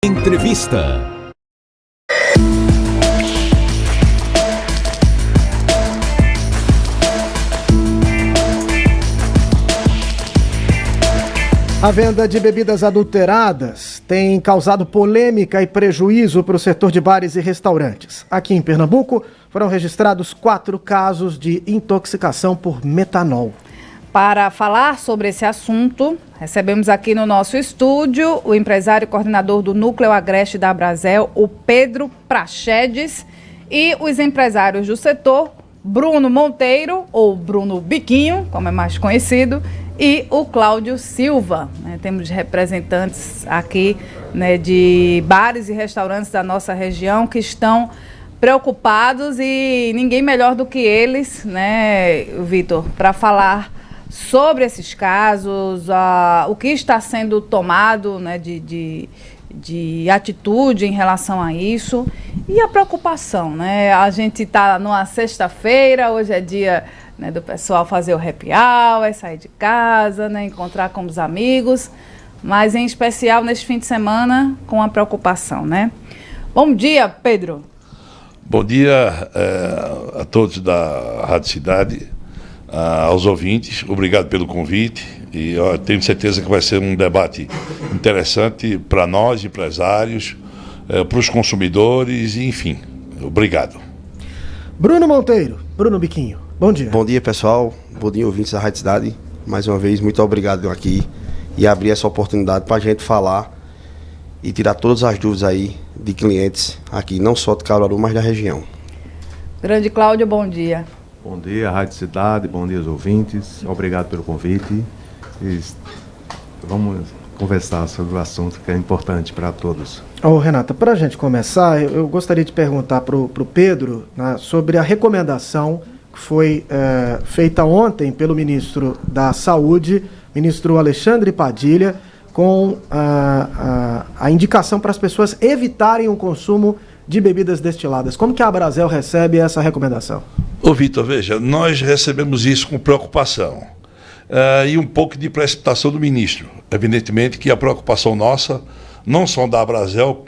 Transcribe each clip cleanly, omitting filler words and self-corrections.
Entrevista. A venda de bebidas adulteradas tem causado polêmica e prejuízo para o setor de bares e restaurantes. Aqui em Pernambuco, foram registrados 4 casos de intoxicação por metanol. Para falar sobre esse assunto, recebemos aqui no nosso estúdio o empresário e coordenador do Núcleo Agreste da Abrazel, o Pedro Prachedes, e os empresários do setor, Bruno Monteiro, ou Bruno Biquinho, como é mais conhecido, e o Cláudio Silva. Temos representantes aqui, de bares e restaurantes da nossa região que estão preocupados e ninguém melhor do que eles, Vitor, para falar sobre esses casos, o que está sendo tomado de atitude em relação a isso e a preocupação. A gente está numa sexta-feira, hoje é dia do pessoal fazer o happy hour, sair de casa, encontrar com os amigos, mas em especial neste fim de semana com a preocupação. Bom dia, Pedro. Bom dia a todos da Rádio Cidade, aos ouvintes, obrigado pelo convite e eu tenho certeza que vai ser um debate interessante para nós, empresários, para os consumidores, enfim, obrigado. Bruno Monteiro, Bruno Biquinho, bom dia. Bom dia, pessoal, bom dia, ouvintes da Rádio Cidade, mais uma vez, muito obrigado aqui e abrir essa oportunidade para a gente falar e tirar todas as dúvidas aí de clientes aqui, não só de Caruaru, mas da região. Grande Cláudio, bom dia. Bom dia, Rádio Cidade, bom dia aos ouvintes, obrigado pelo convite. E vamos conversar sobre o assunto que é importante para todos. Renata, para a gente começar, eu gostaria de perguntar para o Pedro sobre a recomendação que foi feita ontem pelo ministro da Saúde, ministro Alexandre Padilha, com a indicação para as pessoas evitarem o consumo de bebidas destiladas. Como que a Abrazel recebe essa recomendação? Ô Vitor, veja, nós recebemos isso com preocupação e um pouco de precipitação do ministro. Evidentemente que a preocupação nossa, não só da Abrazel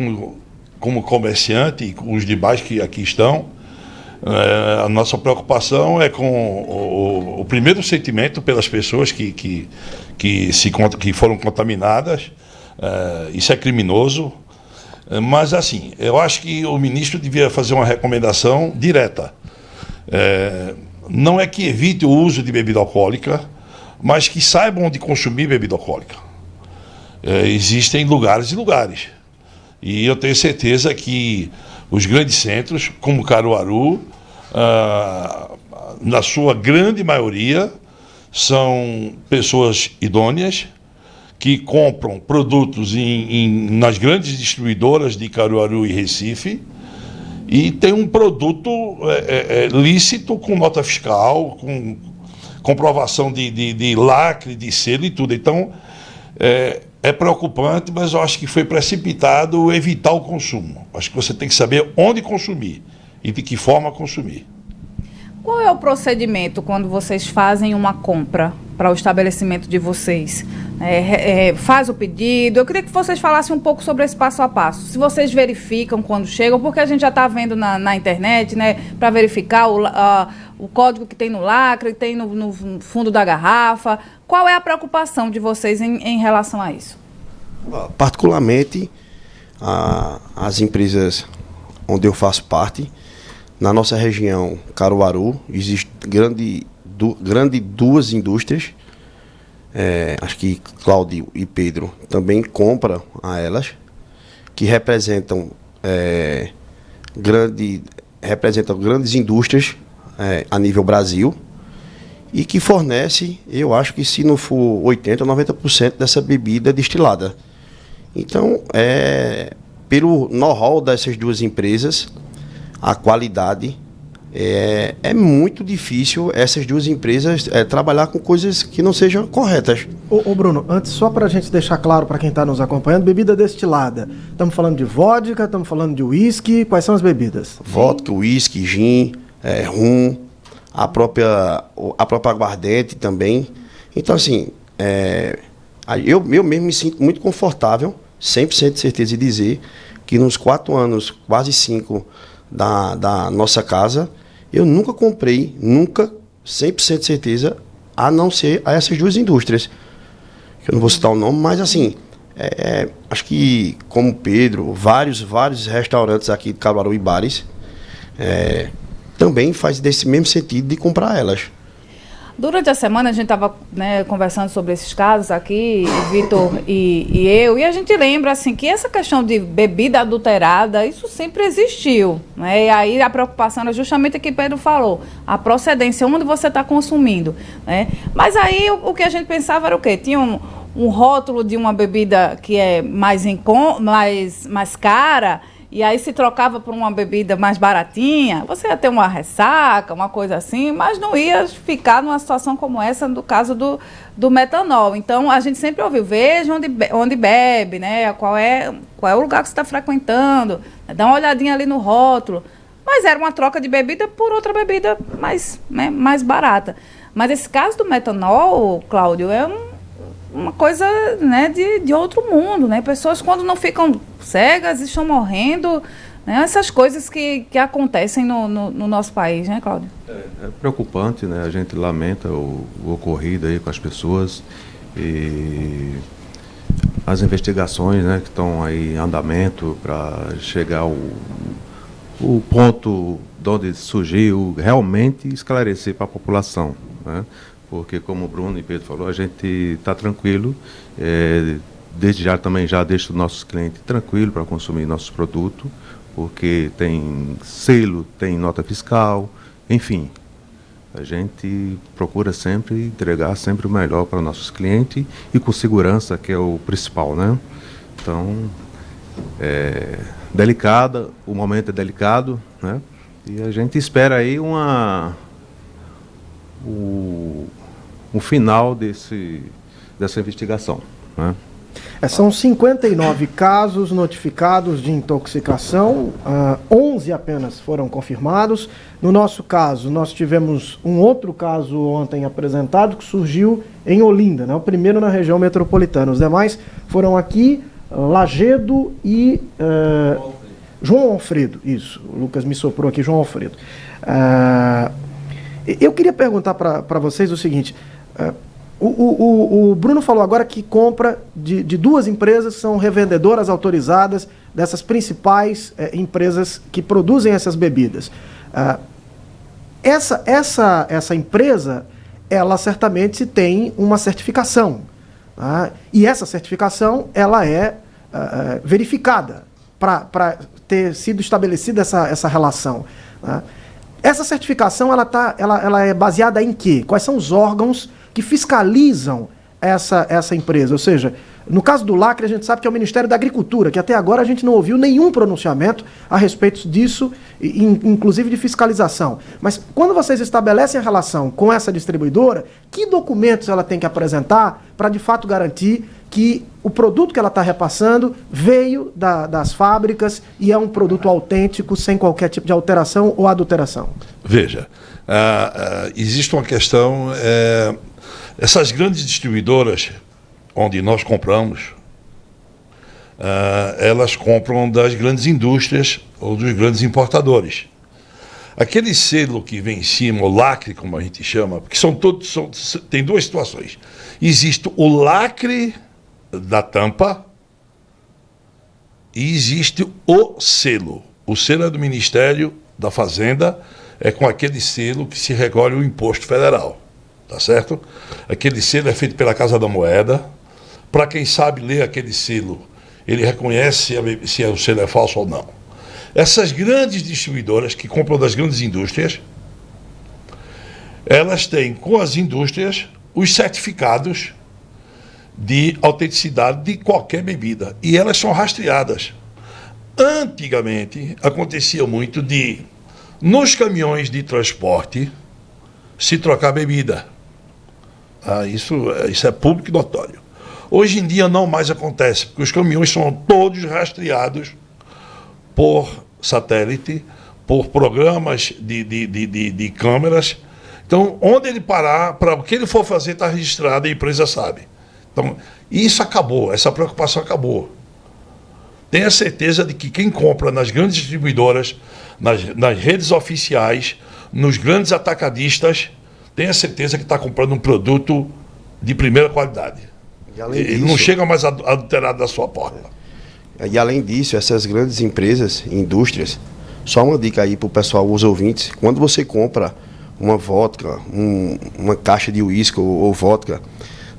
como comerciante e com os demais que aqui estão, a nossa preocupação é com o primeiro sentimento pelas pessoas que foram contaminadas. Isso é criminoso, mas assim, eu acho que o ministro devia fazer uma recomendação direta. Não é que evite o uso de bebida alcoólica, mas que saibam onde consumir bebida alcoólica. Existem lugares e lugares. E eu tenho certeza que os grandes centros, como Caruaru, na sua grande maioria, são pessoas idôneas que compram produtos nas grandes distribuidoras de Caruaru e Recife e tem um produto lícito com nota fiscal, com comprovação de lacre, de selo e tudo. Então, é preocupante, mas eu acho que foi precipitado evitar o consumo. Acho que você tem que saber onde consumir e de que forma consumir. Qual é o procedimento quando vocês fazem uma compra para o estabelecimento de vocês? Faz o pedido. Eu queria que vocês falassem um pouco sobre esse passo a passo. Se vocês verificam quando chegam, porque a gente já está vendo na internet, para verificar o código que tem no lacre, que tem no fundo da garrafa. Qual é a preocupação de vocês em relação a isso? Particularmente, as empresas onde eu faço parte, na nossa região, Caruaru, existe duas indústrias. Acho que Cláudio e Pedro também compram a elas, que representam grandes indústrias a nível Brasil e que fornece, eu acho que se não for 80% ou 90% dessa bebida destilada. Então, pelo know-how dessas duas empresas, a qualidade, é muito difícil essas duas empresas trabalhar com coisas que não sejam corretas. Ô Bruno, antes, só para a gente deixar claro para quem está nos acompanhando, bebida destilada. Estamos falando de vodka, estamos falando de uísque, quais são as bebidas? Vodka, uísque, gin, rum, a própria aguardente também. Então, assim, eu mesmo me sinto muito confortável 100% de certeza e dizer que nos 4 anos, quase 5 da nossa casa, eu nunca comprei, 100% de certeza, a não ser a essas 2 indústrias. Eu não vou citar o nome, mas assim, acho que como Pedro, vários restaurantes aqui de Caruaru e bares, também faz desse mesmo sentido de comprar elas. Durante a semana a gente estava, né, conversando sobre esses casos aqui, o Vitor e eu, e a gente lembra assim, que essa questão de bebida adulterada, isso sempre existiu, né? E aí a preocupação era justamente o que Pedro falou, a procedência, onde você está consumindo, né? Mas aí o que a gente pensava era o quê? Tinha um rótulo de uma bebida que é mais cara, e aí se trocava por uma bebida mais baratinha, você ia ter uma ressaca, uma coisa assim, mas não ia ficar numa situação como essa, no caso do metanol. Então, a gente sempre ouviu, veja onde bebe, né? Qual é o lugar que você está frequentando, dá uma olhadinha ali no rótulo. Mas era uma troca de bebida por outra bebida mais barata. Mas esse caso do metanol, Cláudio, é uma coisa, né, de outro mundo, né? Pessoas, quando não ficam cegas, estão morrendo, né? Essas coisas que acontecem no nosso país, né, Cláudio? É preocupante, né? A gente lamenta o ocorrido aí com as pessoas e as investigações, né, que estão aí em andamento para chegar ao ponto de onde surgiu, realmente esclarecer para a população, né? Porque, como o Bruno e Pedro falou, a gente está tranquilo, desde já também já deixa o nosso cliente tranquilo para consumir nossos produtos, porque tem selo, tem nota fiscal, enfim, a gente procura sempre entregar sempre o melhor para nossos clientes e com segurança, que é o principal, né? Então, delicada, o momento é delicado, né? E a gente espera aí o final dessa investigação, né? São 59 casos notificados de intoxicação, 11 apenas foram confirmados. No nosso caso, nós tivemos um outro caso ontem apresentado que surgiu em Olinda, né? O primeiro na região metropolitana. Os demais foram aqui, Lagedo e João Alfredo. Isso, o Lucas me soprou aqui, João Alfredo. Eu queria perguntar para vocês o seguinte... O Bruno falou agora que compra de 2 empresas, são revendedoras autorizadas dessas principais empresas que produzem essas bebidas. Essa empresa, ela certamente tem uma certificação, tá? E essa certificação ela é verificada para ter sido estabelecida essa relação, tá? Essa certificação ela é baseada em quê? Quais são os órgãos que fiscalizam essa empresa? Ou seja, no caso do lacre, a gente sabe que é o Ministério da Agricultura, que até agora a gente não ouviu nenhum pronunciamento a respeito disso, inclusive de fiscalização. Mas quando vocês estabelecem a relação com essa distribuidora, que documentos ela tem que apresentar para de fato garantir que o produto que ela está repassando veio das fábricas e é um produto autêntico, sem qualquer tipo de alteração ou adulteração? Veja, existe uma questão... essas grandes distribuidoras, onde nós compramos, elas compram das grandes indústrias ou dos grandes importadores. Aquele selo que vem em cima, o lacre, como a gente chama, porque tem 2 situações. Existe o lacre da tampa e existe o selo. O selo é do Ministério da Fazenda, é com aquele selo que se recolhe o imposto federal. Tá certo? Aquele selo é feito pela Casa da Moeda. Para quem sabe ler aquele selo, ele reconhece se o selo é falso ou não. Essas grandes distribuidoras que compram das grandes indústrias, elas têm com as indústrias os certificados de autenticidade de qualquer bebida. E elas são rastreadas. Antigamente, acontecia muito nos caminhões de transporte, se trocar bebida. Isso é público e notório. Hoje em dia não mais acontece, porque os caminhões são todos rastreados por satélite, por programas de câmeras. Então, onde ele parar, para o que ele for fazer, está registrado e a empresa sabe. Então, isso acabou, essa preocupação acabou. tenha certeza de que quem compra nas grandes distribuidoras, nas redes oficiais, nos grandes atacadistas, tenha certeza que está comprando um produto de primeira qualidade. Ele não chega mais adulterado da sua porta. E além disso, essas grandes empresas, indústrias, só uma dica aí para o pessoal, os ouvintes, quando você compra uma vodka, uma caixa de uísque ou vodka,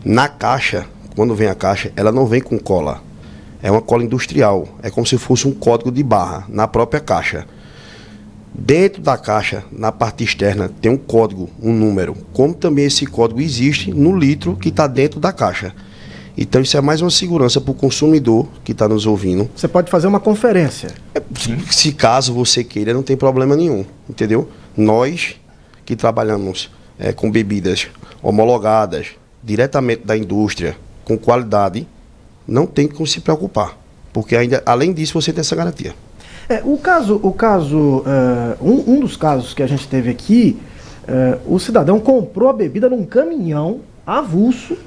na caixa, quando vem a caixa, ela não vem com cola. É uma cola industrial. É como se fosse um código de barra na própria caixa. Dentro da caixa, na parte externa, tem um código, um número. Como também esse código existe no litro que está dentro da caixa. Então isso é mais uma segurança para o consumidor que está nos ouvindo. Você pode fazer uma conferência. Se caso você queira, não tem problema nenhum, entendeu? Nós que trabalhamos com bebidas homologadas, diretamente da indústria, com qualidade, não tem que se preocupar. Porque ainda, além disso, você tem essa garantia. Um dos casos que a gente teve aqui, o cidadão comprou a bebida num caminhão avulso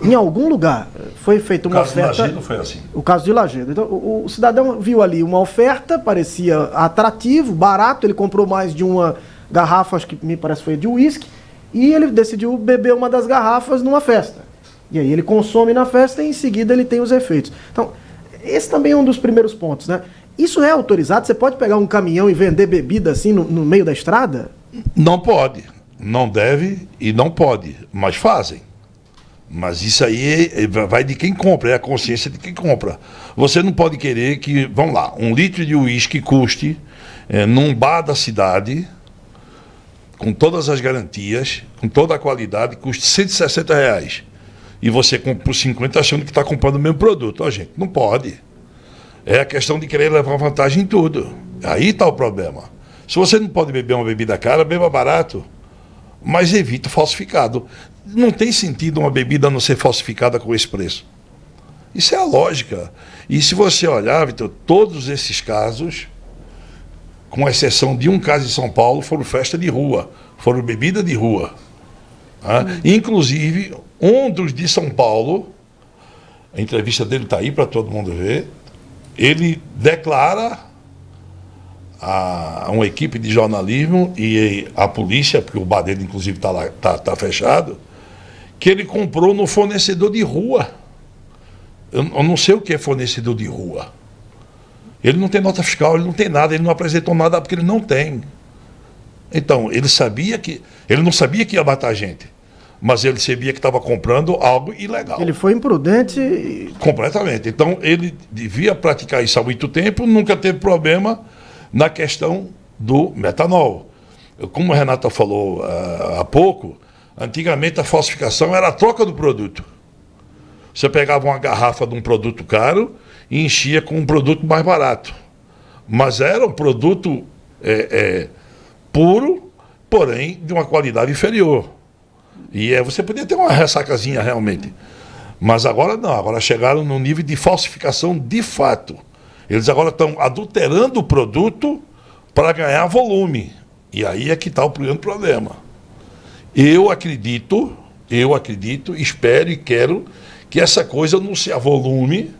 em algum lugar. Foi feita uma oferta. O caso de Lajedo foi assim. O caso de Lajedo. Então, o cidadão viu ali uma oferta, parecia atrativo, barato, ele comprou mais de uma garrafa, acho que me parece foi de uísque, e ele decidiu beber uma das garrafas numa festa. E aí ele consome na festa e em seguida ele tem os efeitos. Então, esse também é um dos primeiros pontos, né? Isso é autorizado? Você pode pegar um caminhão e vender bebida assim no meio da estrada? Não pode, não deve e não pode, mas fazem. Mas isso aí vai de quem compra, é a consciência de quem compra. Você não pode querer que, vamos lá, 1 litro de uísque custe, num bar da cidade, com todas as garantias, com toda a qualidade, custe R$160. E você compra por 50 achando que está comprando o mesmo produto. Ó, gente, não pode. É a questão de querer levar vantagem em tudo. Aí está o problema. Se você não pode beber uma bebida cara, beba barato. Mas evite o falsificado. Não tem sentido uma bebida não ser falsificada com esse preço. Isso é a lógica. E se você olhar, Vitor, todos esses casos, com exceção de um caso em São Paulo, foram festa de rua, foram bebida de rua. Inclusive, um dos de São Paulo, a entrevista dele está aí para todo mundo ver, ele declara a uma equipe de jornalismo e a polícia, porque o bar dele inclusive está fechado, que ele comprou no fornecedor de rua. Eu não sei o que é fornecedor de rua. Ele não tem nota fiscal, ele não tem nada, ele não apresentou nada porque ele não tem. Então, ele não sabia que ia matar gente, mas ele sabia que estava comprando algo ilegal. Ele foi imprudente. Completamente. Então, ele devia praticar isso há muito tempo, nunca teve problema na questão do metanol. Como a Renata falou há pouco, antigamente a falsificação era a troca do produto. Você pegava uma garrafa de um produto caro e enchia com um produto mais barato. Mas era um produto puro, porém de uma qualidade inferior. E você podia ter uma ressacazinha realmente. Mas agora não, agora chegaram no nível de falsificação de fato. Eles agora estão adulterando o produto para ganhar volume. E aí é que está o grande problema. Eu acredito, espero e quero que essa coisa não se avolume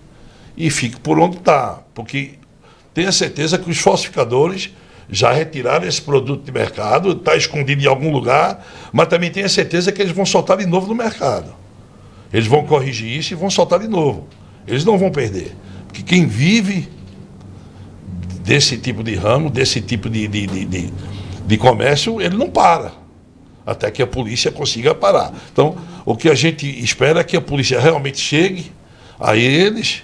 e fique por onde está. Porque tenho certeza que os falsificadores já retiraram esse produto de mercado, está escondido em algum lugar, mas também tenho certeza que eles vão soltar de novo no mercado. Eles vão corrigir isso e vão soltar de novo. Eles não vão perder. Porque quem vive desse tipo de ramo, desse tipo de comércio, ele não para. Até que a polícia consiga parar. Então, o que a gente espera é que a polícia realmente chegue a eles,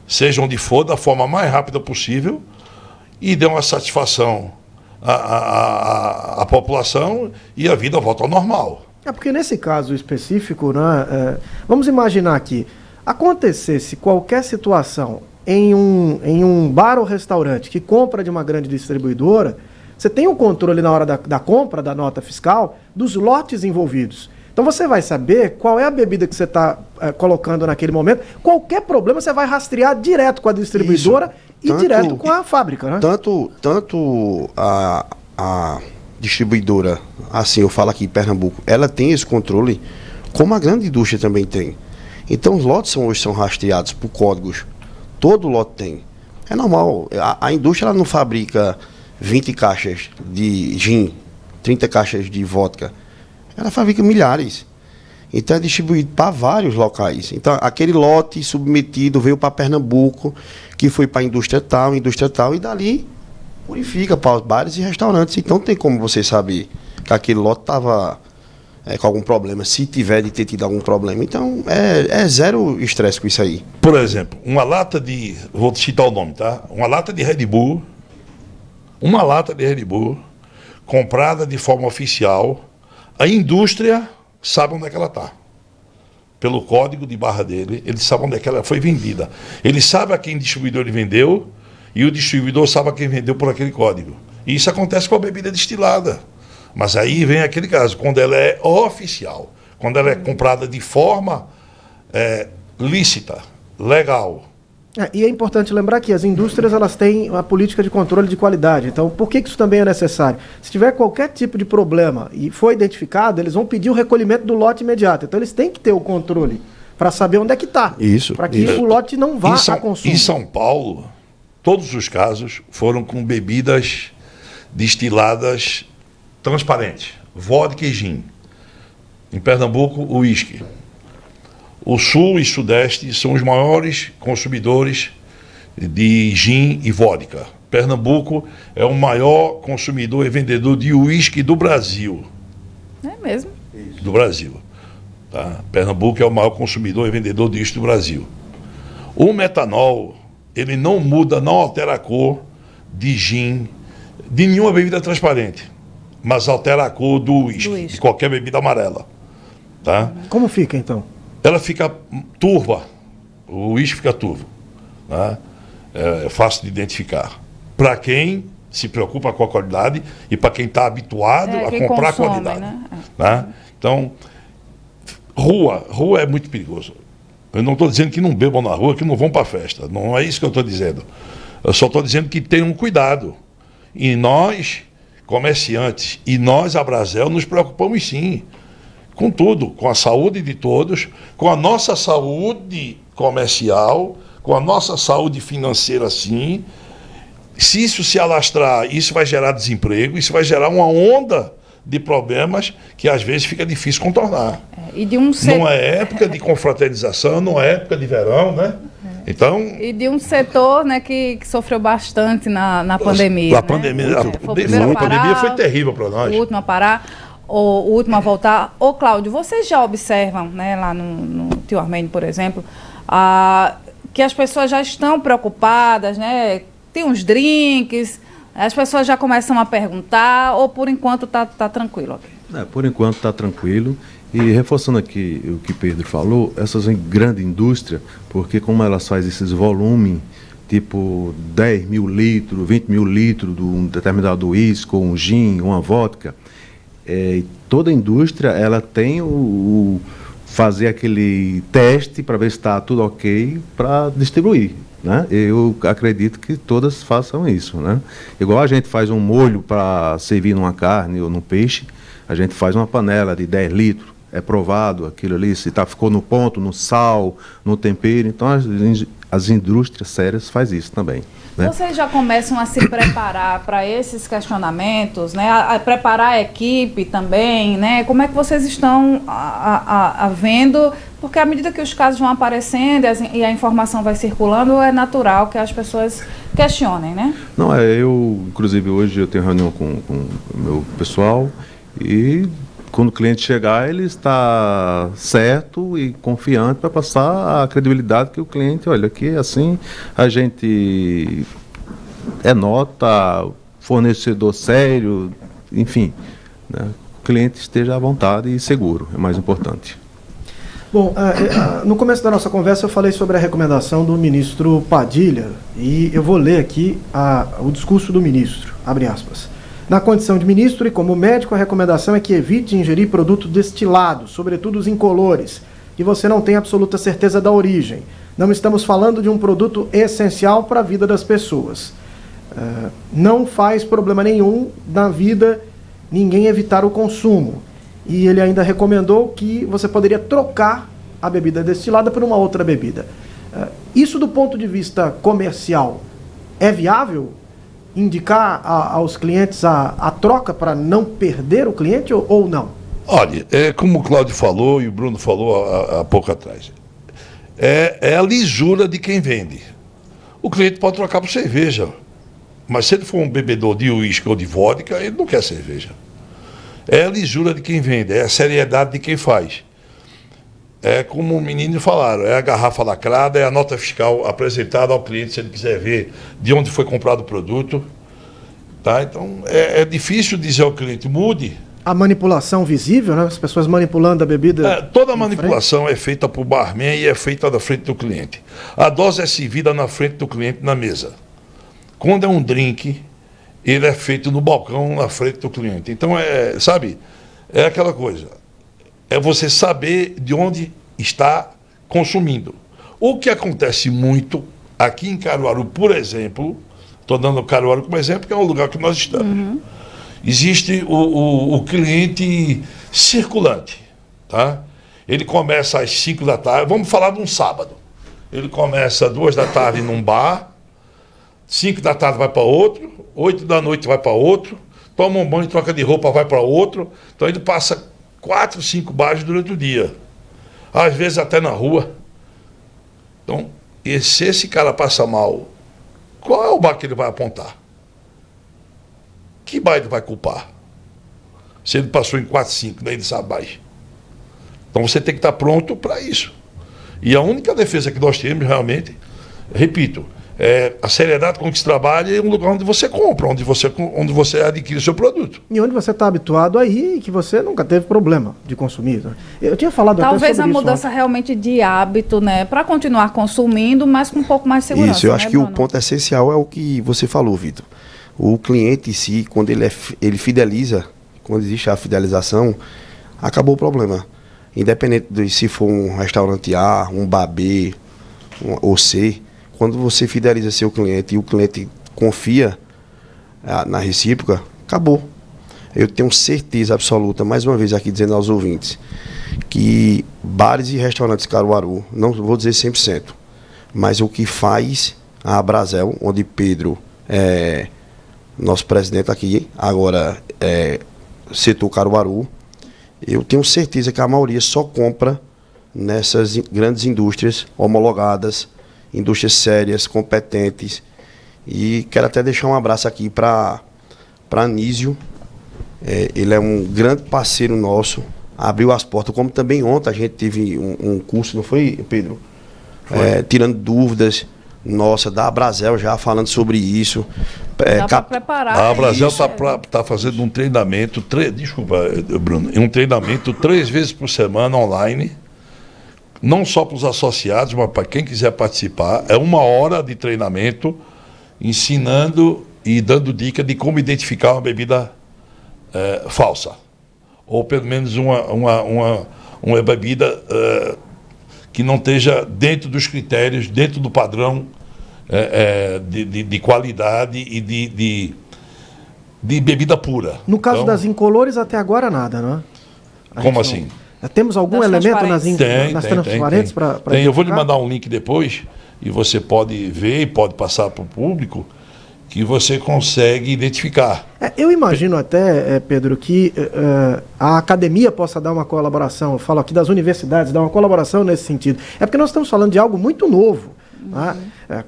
seja onde for, da forma mais rápida possível, e dê uma satisfação à população e a vida volta ao normal. É porque nesse caso específico, né, vamos imaginar que acontecesse qualquer situação em um bar ou restaurante que compra de uma grande distribuidora, você tem um controle na hora da compra, da nota fiscal, dos lotes envolvidos. Então você vai saber qual é a bebida que você está colocando naquele momento. Qualquer problema você vai rastrear direto com a distribuidora direto com a fábrica, né? Tanto a distribuidora, assim eu falo aqui em Pernambuco, ela tem esse controle, como a grande indústria também tem. Então os lotes hoje são rastreados por códigos. Todo lote tem. É normal. A indústria ela não fabrica 20 caixas de gin, 30 caixas de vodka. Ela fabrica milhares. Então é distribuído para vários locais. Então aquele lote submetido veio para Pernambuco, que foi para a indústria tal, e dali purifica para os bares e restaurantes. Então tem como você saber que aquele lote estava com algum problema, se tiver de ter tido algum problema. Então é zero estresse com isso aí. Por exemplo, uma lata de, vou citar o nome, tá? Uma lata de Red Bull, comprada de forma oficial, a indústria sabe onde é que ela está. Pelo código de barra dele, ele sabe onde é que ela foi vendida. Ele sabe a quem distribuidor ele vendeu e o distribuidor sabe a quem vendeu por aquele código. E isso acontece com a bebida destilada. Mas aí vem aquele caso, quando ela é oficial, quando ela é comprada de forma lícita, legal. E é importante lembrar que as indústrias elas têm uma política de controle de qualidade. Então, por que isso também é necessário? Se tiver qualquer tipo de problema e for identificado, eles vão pedir o recolhimento do lote imediato. Então, eles têm que ter o controle para saber onde é que está. Isso. Para que o lote não vá a consumo. Em São Paulo, todos os casos foram com bebidas destiladas transparentes. Vodka e gin. Em Pernambuco, o uísque. O Sul e Sudeste são os maiores consumidores de gin e vodka. Pernambuco é o maior consumidor e vendedor de uísque do Brasil. É mesmo? Do Brasil. Tá? Pernambuco é o maior consumidor e vendedor de uísque do Brasil. O metanol, ele não muda, não altera a cor de gin, de nenhuma bebida transparente, mas altera a cor do uísque, de qualquer bebida amarela. Tá? Como fica, então? Ela fica turva, o uísque fica turvo, né? É fácil de identificar. Para quem se preocupa com a qualidade e para quem está habituado a comprar consome, qualidade. Né? Então, rua é muito perigoso. Eu não estou dizendo que não bebam na rua, que não vão para a festa. Não é isso que eu estou dizendo. Eu só estou dizendo que tenham cuidado. E nós, comerciantes, e nós, a Brasel, nos preocupamos sim. Com tudo, com a saúde de todos, com a nossa saúde comercial, com a nossa saúde financeira, sim. Se isso se alastrar, isso vai gerar desemprego, isso vai gerar uma onda de problemas que às vezes fica difícil contornar. Não é época de confraternização, não é época de verão, né? Então, e de um setor, né, que sofreu bastante na pandemia. A pandemia foi terrível para nós. O último a parar. O último a voltar. Ô, Cláudio, vocês já observam, né, lá no Tio Armênio, por exemplo, que as pessoas já estão preocupadas, né? Tem uns drinks, as pessoas já começam a perguntar, ou por enquanto tá tranquilo? Por enquanto está tranquilo. E reforçando aqui o que Pedro falou, essas grandes indústrias, porque como elas fazem esses volumes, tipo 10 mil litros, 20 mil litros de um determinado uísque, ou um gin, uma vodka, toda indústria ela tem fazer aquele teste para ver se está tudo ok para distribuir, né? Eu acredito que todas façam isso, né? Igual a gente faz um molho para servir numa carne ou num peixe, a gente faz uma panela de 10 litros, é provado aquilo ali, se ficou no ponto, no sal, no tempero. Então as indústrias sérias fazem isso também, né? Vocês já começam a se preparar para esses questionamentos, né? A preparar a equipe também, né? Como é que vocês estão vendo? Porque à medida que os casos vão aparecendo e a informação vai circulando, é natural que as pessoas questionem, né? Não, inclusive hoje eu tenho reunião com o meu pessoal e quando o cliente chegar, ele está certo e confiante para passar a credibilidade que o cliente, olha, aqui assim, a gente nota, fornecedor sério, enfim, né? O cliente esteja à vontade e seguro, é mais importante. Bom, no começo da nossa conversa eu falei sobre a recomendação do ministro Padilha e eu vou ler aqui o discurso do ministro, abre aspas. Na condição de ministro e como médico, a recomendação é que evite ingerir produtos destilados, sobretudo os incolores, que você não tem absoluta certeza da origem. Não estamos falando de um produto essencial para a vida das pessoas. Não faz problema nenhum na vida ninguém evitar o consumo. E ele ainda recomendou que você poderia trocar a bebida destilada por uma outra bebida. Isso do ponto de vista comercial É viável indicar aos clientes a troca para não perder o cliente ou não? Olha, como o Cláudio falou e o Bruno falou há pouco atrás, é a lisura de quem vende. O cliente pode trocar por cerveja, mas se ele for um bebedor de uísque ou de vodka, ele não quer cerveja. É a lisura de quem vende, é a seriedade de quem faz. É como o menino falaram, é a garrafa lacrada, é a nota fiscal apresentada ao cliente se ele quiser ver de onde foi comprado o produto. Tá? Então, é difícil dizer ao cliente, mude. A manipulação visível, né? As pessoas manipulando a bebida. Toda a manipulação é feita por barman e é feita na frente do cliente. A dose é servida na frente do cliente na mesa. Quando é um drink, ele é feito no balcão na frente do cliente. Então, sabe, é aquela coisa. É você saber de onde está consumindo. O que acontece muito aqui em Caruaru, por exemplo, estou dando Caruaru como exemplo, que é um lugar que nós estamos. Uhum. Existe o cliente circulante, tá? Ele começa às 5 da tarde, vamos falar de um sábado. Ele começa às 2 da tarde num bar, 5 da tarde vai para outro, 8 da noite vai para outro, toma um banho, troca de roupa, vai para outro. Então ele passa 4, 5 bares durante o dia. Às vezes até na rua. Então, se esse cara passa mal, qual é o bar que ele vai apontar? Que bar ele vai culpar? Se ele passou em 4, 5, daí ele sabe mais. Então você tem que estar pronto para isso. E a única defesa que nós temos realmente, repito, é a seriedade com que se trabalha e um lugar onde você compra, onde você adquire o seu produto. E onde você está habituado aí e que você nunca teve problema de consumir. Né? Eu tinha falado talvez até sobre a mudança realmente de hábito, né? Para continuar consumindo, mas com um pouco mais de segurança. Isso, eu acho que Bruno? O ponto essencial é o que você falou, Vitor. O cliente em si, quando ele fideliza, quando existe a fidelização, acabou o problema. Independente de se for um restaurante A, um bar B ou C, quando você fideliza seu cliente e o cliente confia na recíproca, acabou. Eu tenho certeza absoluta, mais uma vez aqui dizendo aos ouvintes, que bares e restaurantes Caruaru, não vou dizer 100%, mas o que faz a Brasel, onde Pedro é nosso presidente aqui, agora setor Caruaru, eu tenho certeza que a maioria só compra nessas grandes indústrias homologadas, indústrias sérias, competentes. E quero até deixar um abraço aqui para Anísio. Ele é um grande parceiro nosso, abriu as portas, como também ontem a gente teve um curso, não foi, Pedro? Foi. Tirando dúvidas, nossa, da Brasel já falando sobre isso. Dá para preparar. A Brasel está fazendo um treinamento, desculpa, Bruno, um treinamento 3 vezes por semana online, não só para os associados, mas para quem quiser participar. É 1 hora de treinamento, ensinando e dando dica de como identificar uma bebida falsa. Ou pelo menos uma bebida que não esteja dentro dos critérios, dentro do padrão de qualidade e de bebida pura. No caso das incolores, até agora nada, não é? Como assim? Temos algum elemento nas transparentes para tem. Eu vou lhe mandar um link depois e você pode ver e pode passar para o público que você consegue identificar. Eu imagino até, Pedro, que a academia possa dar uma colaboração, eu falo aqui das universidades, dar uma colaboração nesse sentido. É porque nós estamos falando de algo muito novo, né,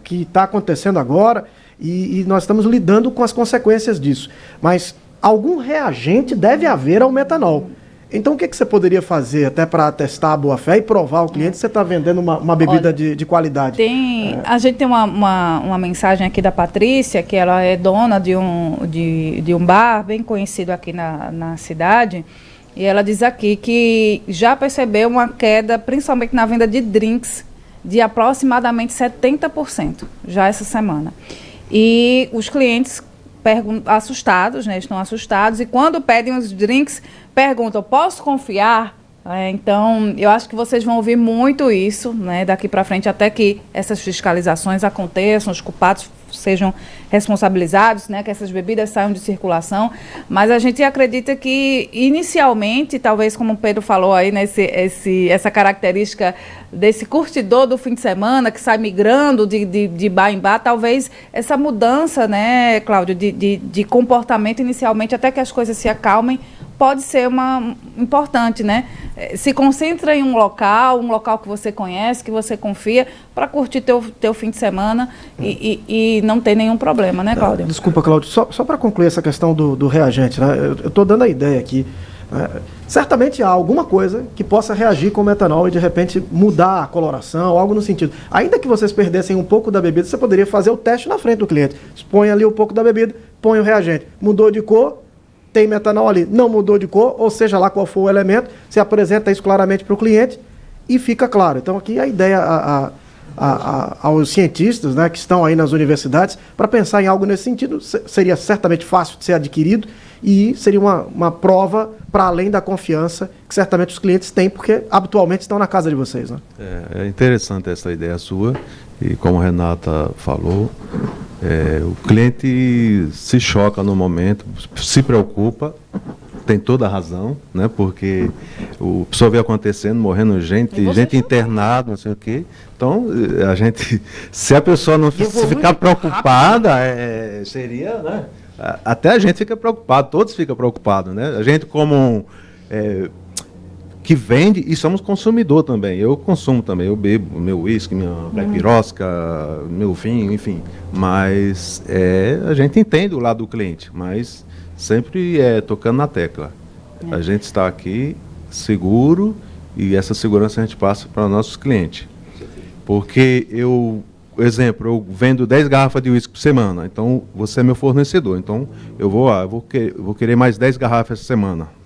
que está acontecendo agora e nós estamos lidando com as consequências disso. Mas algum reagente deve haver ao metanol. Então, o que você poderia fazer até para atestar a boa-fé e provar ao cliente que você está vendendo uma bebida de qualidade? A gente tem uma mensagem aqui da Patrícia, que ela é dona de um bar bem conhecido aqui na cidade, e ela diz aqui que já percebeu uma queda, principalmente na venda de drinks, de aproximadamente 70%, já essa semana. E os clientes assustados, né, estão assustados, e quando pedem os drinks, perguntam, posso confiar? Então, eu acho que vocês vão ouvir muito isso, né, daqui para frente, até que essas fiscalizações aconteçam, os culpados sejam responsabilizados, né, que essas bebidas saiam de circulação, mas a gente acredita que, inicialmente, talvez como o Pedro falou aí, né, essa característica desse curtidor do fim de semana, que sai migrando de bar em bar, talvez essa mudança, né, Cláudio, de comportamento inicialmente, até que as coisas se acalmem, pode ser importante, né? Se concentra em um local que você conhece, que você confia, para curtir teu fim de semana e não ter nenhum problema, né, Cláudio? Desculpa, Cláudio, só para concluir essa questão do reagente, né? Eu estou dando a ideia aqui. Certamente há alguma coisa que possa reagir com o metanol e de repente mudar a coloração, algo no sentido. Ainda que vocês perdessem um pouco da bebida, você poderia fazer o teste na frente do cliente. Põe ali um pouco da bebida, põe o reagente. Mudou de cor, tem metanol ali, não mudou de cor, ou seja lá qual for o elemento, você apresenta isso claramente para o cliente e fica claro. Então aqui a ideia aos cientistas, né, que estão aí nas universidades, para pensar em algo nesse sentido, seria certamente fácil de ser adquirido e seria uma prova para além da confiança que certamente os clientes têm, porque habitualmente estão na casa de vocês, né? É interessante essa ideia sua, e como a Renata falou, o cliente se choca no momento, se preocupa, tem toda a razão, né? Porque o pessoal vê acontecendo, morrendo gente internada, não sei o quê. Então, a gente, se a pessoa não se ficar preocupada, seria, né? Até a gente fica preocupado, todos ficam preocupados, né? A gente como que vende e somos consumidor também. Eu consumo também, eu bebo meu uísque, minha Black Pirosca, meu vinho, enfim. Mas a gente entende o lado do cliente, mas sempre tocando na tecla. A gente está aqui seguro e essa segurança a gente passa para nossos clientes. Porque eu vendo 10 garrafas de uísque por semana, então você é meu fornecedor, então eu vou querer mais 10 garrafas essa semana.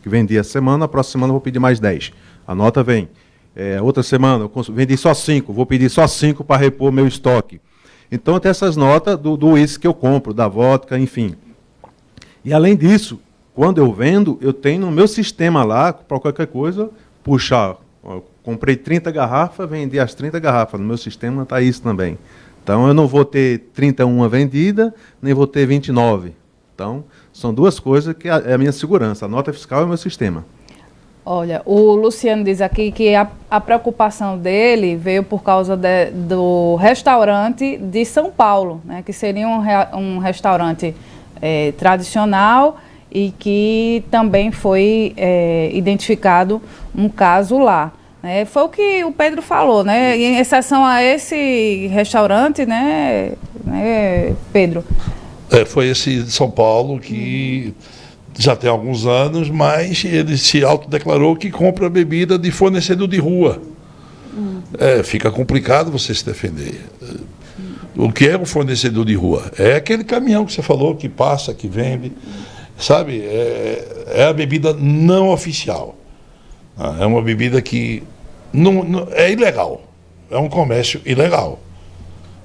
Que vendi essa semana, a próxima semana eu vou pedir mais 10. A nota vem. Outra semana eu vendi só 5, vou pedir só 5 para repor meu estoque. Então tem essas notas do uísque que eu compro, da vodka, enfim. E além disso, quando eu vendo, eu tenho no meu sistema lá, para qualquer coisa, puxar. Comprei 30 garrafas, vendi as 30 garrafas. No meu sistema está isso também. Então eu não vou ter 31 vendidas, nem vou ter 29. Então, são duas coisas que é a minha segurança, a nota fiscal e o meu sistema. Olha, o Luciano diz aqui que a preocupação dele veio por causa do restaurante de São Paulo, né, que seria um restaurante tradicional e que também foi identificado um caso lá. Foi o que o Pedro falou, né? Em exceção a esse restaurante, né Pedro? Foi esse de São Paulo que já tem alguns anos, mas ele se autodeclarou que compra bebida de fornecedor de rua. Fica complicado você se defender. O que é um fornecedor de rua? É aquele caminhão que você falou, que passa, que vende, sabe? É a bebida não oficial. É uma bebida que não é ilegal. É um comércio ilegal.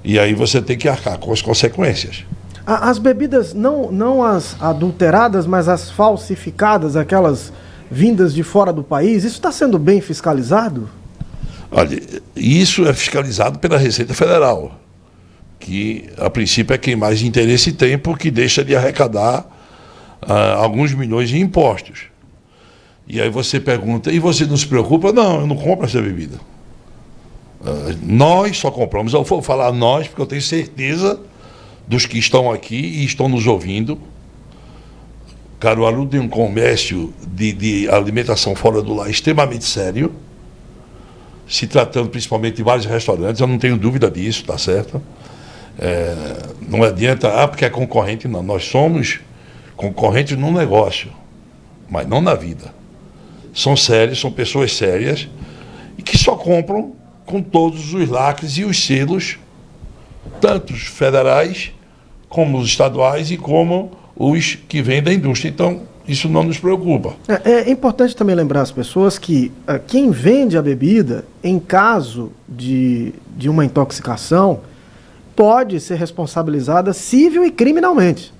E aí você tem que arcar com as consequências. As bebidas, não as adulteradas, mas as falsificadas, aquelas vindas de fora do país, isso está sendo bem fiscalizado? Olha, isso é fiscalizado pela Receita Federal, que a princípio é quem mais interesse tem, porque deixa de arrecadar alguns milhões de impostos. E aí você pergunta, e você não se preocupa? Não, eu não compro essa bebida. Nós só compramos, eu vou falar nós, porque eu tenho certeza dos que estão aqui e estão nos ouvindo. Caruaru tem um comércio de alimentação fora do lar extremamente sério, se tratando principalmente de vários restaurantes, eu não tenho dúvida disso, tá certo? Não adianta, porque é concorrente, não. Nós somos concorrentes no negócio, mas não na vida. São sérios, são pessoas sérias e que só compram com todos os lacres e os selos, tanto os federais, como os estaduais e como os que vêm da indústria. Então, isso não nos preocupa. É importante também lembrar as pessoas que quem vende a bebida, em caso de uma intoxicação, pode ser responsabilizada civil e criminalmente.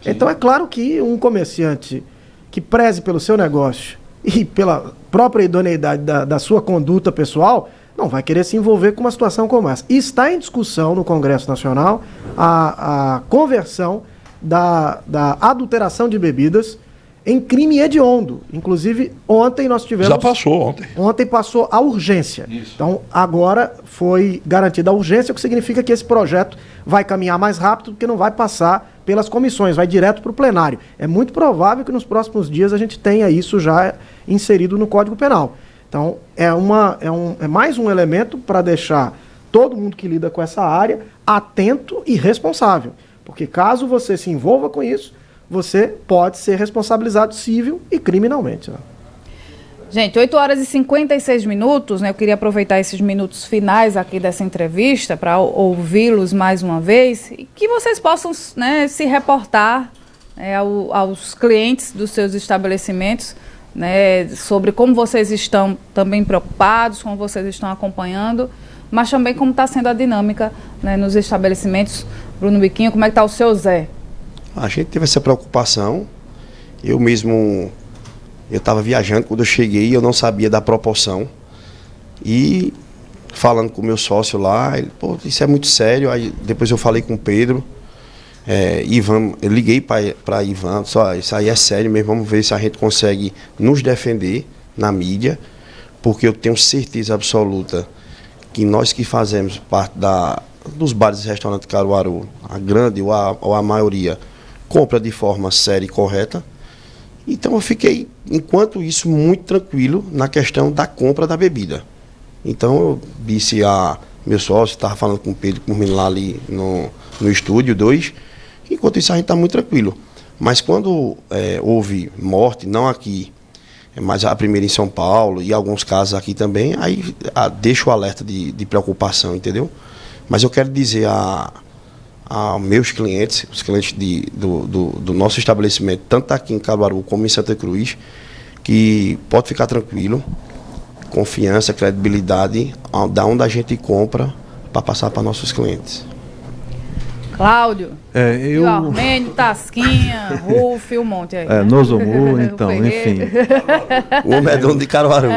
Sim. Então, é claro que um comerciante que preze pelo seu negócio e pela própria idoneidade da sua conduta pessoal, não vai querer se envolver com uma situação como essa. E está em discussão no Congresso Nacional a conversão da adulteração de bebidas em crime hediondo. Inclusive, ontem nós tivemos... Já passou ontem. Ontem passou a urgência. Isso. Então, agora foi garantida a urgência, o que significa que esse projeto vai caminhar mais rápido, porque não vai passar pelas comissões, vai direto para o plenário. É muito provável que nos próximos dias a gente tenha isso já inserido no Código Penal. Então, é mais um elemento para deixar todo mundo que lida com essa área atento e responsável. Porque caso você se envolva com isso, você pode ser responsabilizado civil e criminalmente. Né? Gente, 8 horas e 56 minutos, né? Eu queria aproveitar esses minutos finais aqui dessa entrevista para ouvi-los mais uma vez e que vocês possam, né, se reportar aos clientes dos seus estabelecimentos, né, sobre como vocês estão também preocupados, como vocês estão acompanhando, mas também como está sendo a dinâmica, né, nos estabelecimentos. Bruno Biquinho, como é que está o seu Zé? A gente teve essa preocupação. Eu mesmo, eu estava viajando quando eu cheguei, eu não sabia da proporção. E falando com o meu sócio lá, ele, pô, isso é muito sério. Aí depois eu falei com o Pedro, Ivan, eu liguei para Ivan, só isso aí é sério mesmo, vamos ver se a gente consegue nos defender na mídia, porque eu tenho certeza absoluta que nós que fazemos parte dos bares e restaurantes de Caruaru, a grande ou a maioria, compra de forma séria e correta. Então eu fiquei, enquanto isso, muito tranquilo na questão da compra da bebida. Então eu disse a meu sócio, estava falando com o Pedro, com o menino lá ali no estúdio 2, enquanto isso a gente está muito tranquilo. Mas quando houve morte, não aqui, mas a primeira em São Paulo e alguns casos aqui também, aí deixa o alerta de preocupação, entendeu? Mas eu quero dizer a meus clientes, os clientes do nosso estabelecimento, tanto aqui em Caruaru como em Santa Cruz, que pode ficar tranquilo, confiança, credibilidade, da onde a gente compra para passar para nossos clientes. Cláudio, e o Armênio, Tasquinha, Ruf, um monte aí. Nozomu, então, enfim. O homem é dono de Caruaru.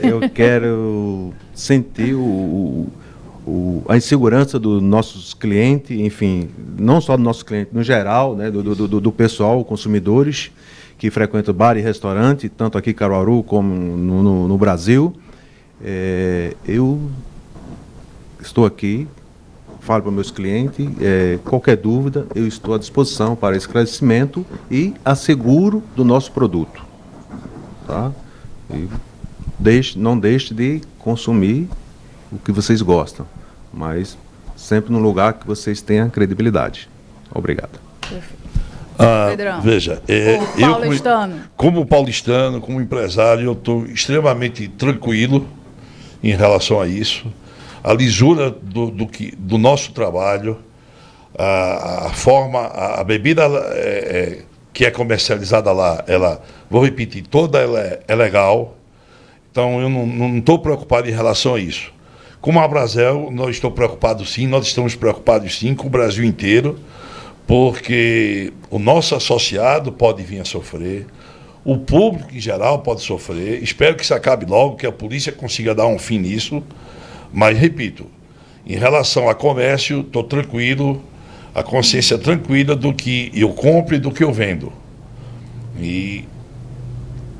Eu quero sentir a insegurança dos nossos clientes, enfim, não só do nosso cliente, no geral, né, do pessoal, consumidores que frequentam bar e restaurante, tanto aqui em Caruaru como no Brasil. Eu estou aqui, falo para meus clientes, qualquer dúvida, eu estou à disposição para esclarecimento e asseguro do nosso produto. Tá? E não deixe de consumir o que vocês gostam, mas sempre no lugar que vocês tenham credibilidade. Obrigado. Veja, como paulistano, como empresário, eu estou extremamente tranquilo em relação a isso. A lisura do nosso trabalho, a forma, a bebida que é comercializada lá, vou repetir, toda ela é legal. Então eu não estou preocupado em relação a isso. Como a Brasel, nós estamos preocupados sim, nós estamos preocupados sim com o Brasil inteiro, porque o nosso associado pode vir a sofrer, o público em geral pode sofrer. Espero que isso acabe logo, que a polícia consiga dar um fim nisso. Mas, repito, em relação a comércio, estou tranquilo, a consciência tranquila do que eu compro e do que eu vendo. E,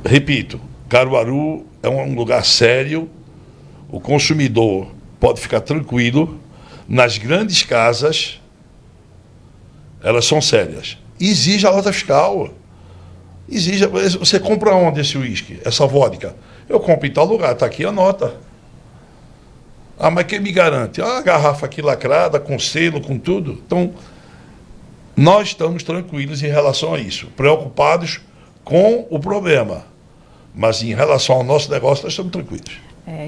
repito, Caruaru é um lugar sério, o consumidor pode ficar tranquilo. Nas grandes casas, elas são sérias. Exige a nota fiscal. Exige. Você compra onde esse uísque, essa vodka? Eu compro em tal lugar, está aqui a nota. Mas quem me garante? A garrafa aqui lacrada, com selo, com tudo. Então, nós estamos tranquilos em relação a isso, preocupados com o problema. Mas em relação ao nosso negócio, nós estamos tranquilos.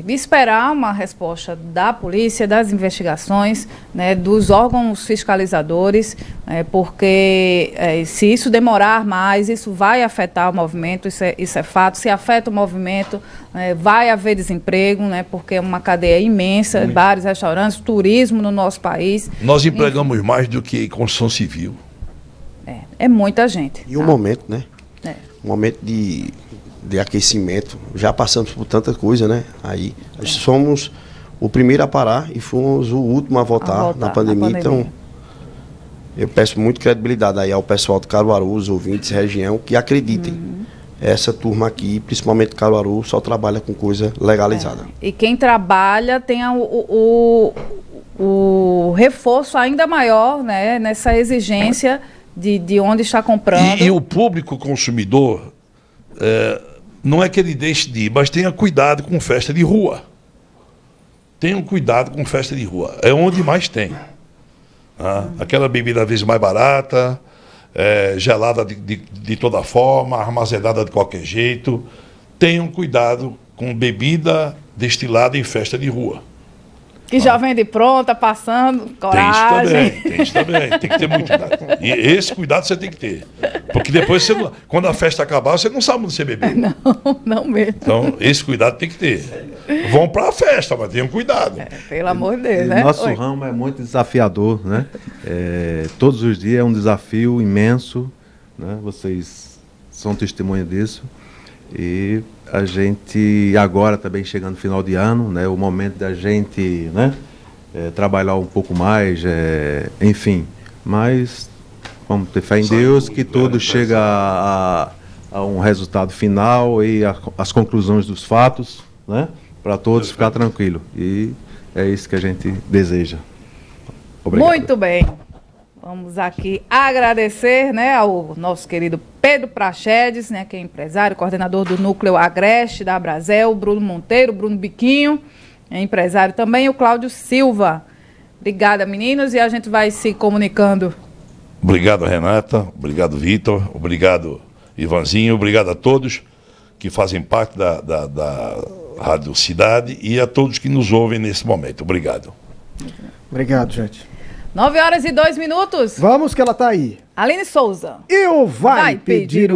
Esperar uma resposta da polícia, das investigações, né, dos órgãos fiscalizadores, porque se isso demorar mais, isso vai afetar o movimento, isso é fato. Se afeta o movimento, vai haver desemprego, né, porque é uma cadeia imensa, bares, restaurantes, turismo no nosso país. Nós empregamos mais do que construção civil. É muita gente. E um momento, né? Um momento de aquecimento, já passamos por tanta coisa, né? Aí somos o primeiro a parar e fomos o último a voltar na pandemia. Então, eu peço muito credibilidade aí ao pessoal de Caruaru, os ouvintes, região, que acreditem. Essa turma aqui, principalmente Caruaru, só trabalha com coisa legalizada. E quem trabalha tem o reforço ainda maior, né, nessa exigência de onde está comprando. E o público consumidor, não é que ele deixe de ir, mas tenha cuidado com festa de rua. Tenham cuidado com festa de rua. É onde mais tem. Aquela bebida às vezes mais barata, gelada de toda forma, armazenada de qualquer jeito. Tenham cuidado com bebida destilada em festa de rua. Que já vem de pronta, passando, coragem. Tem isso também. Tem que ter muito cuidado. E esse cuidado você tem que ter. Porque depois, quando a festa acabar, você não sabe onde você beber. Não mesmo. Então, esse cuidado tem que ter. Vão para a festa, mas tenham cuidado. Pelo amor de Deus, né? Nosso ramo é muito desafiador, né? Todos os dias é um desafio imenso, né? Vocês são testemunha disso. E a gente agora também chegando no final de ano, né? O momento da gente, né? Trabalhar um pouco mais, enfim. Mas vamos ter fé em Deus que tudo chega a um resultado final e as conclusões dos fatos, né? Para todos ficar tranquilo. E é isso que a gente deseja. Obrigado. Muito bem. Vamos aqui agradecer, né, ao nosso querido Pedro Praxedes, né, que é empresário, coordenador do Núcleo Agreste da Abrazel, Bruno Monteiro, Bruno Biquinho, é empresário também, e o Cláudio Silva. Obrigada, meninos, e a gente vai se comunicando. Obrigado, Renata. Obrigado, Vitor. Obrigado, Ivanzinho. Obrigado a todos que fazem parte da Rádio Cidade e a todos que nos ouvem nesse momento. Obrigado. Obrigado, gente. 9h02. Vamos que ela tá aí. Aline Souza. Eu vai pedir o